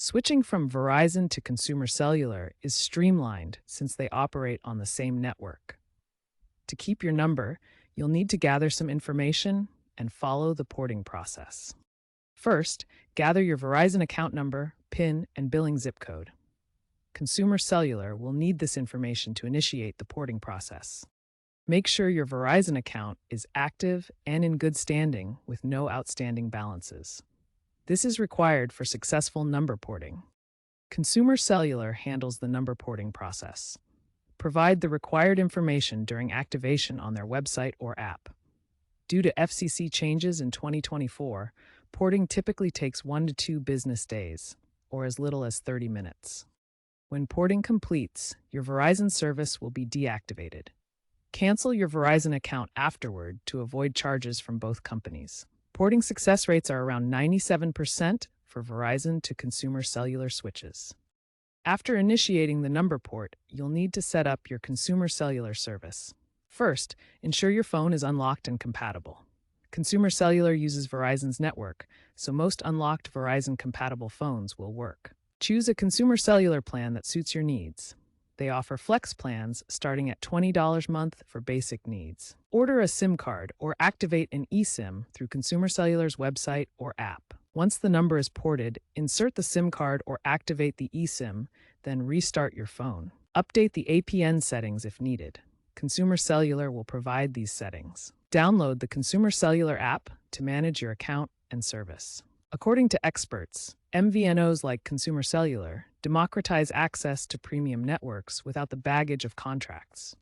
Switching from Verizon to Consumer Cellular is streamlined since they operate on the same network. To keep your number, you'll need to gather some information and follow the porting process. First, gather your Verizon account number, PIN, and billing zip code. Consumer Cellular will need this information to initiate the porting process. Make sure your Verizon account is active and in good standing with no outstanding balances. This is required for successful number porting. Consumer Cellular handles the number porting process. Provide the required information during activation on their website or app. Due to FCC changes in 2024, porting typically takes 1 to 2 business days, or as little as 30 minutes. When porting completes, your Verizon service will be deactivated. Cancel your Verizon account afterward to avoid charges from both companies. Porting success rates are around 97% for Verizon to Consumer Cellular switches. After initiating the number port, you'll need to set up your Consumer Cellular service. First, ensure your phone is unlocked and compatible. Consumer Cellular uses Verizon's network, so most unlocked Verizon-compatible phones will work. Choose a Consumer Cellular plan that suits your needs. They offer flex plans starting at $20 a month for basic needs. Order a SIM card or activate an eSIM through Consumer Cellular's website or app. Once the number is ported, insert the SIM card or activate the eSIM, then restart your phone. Update the APN settings if needed. Consumer Cellular will provide these settings. Download the Consumer Cellular app to manage your account and service. According to experts, MVNOs like Consumer Cellular democratize access to premium networks without the baggage of contracts.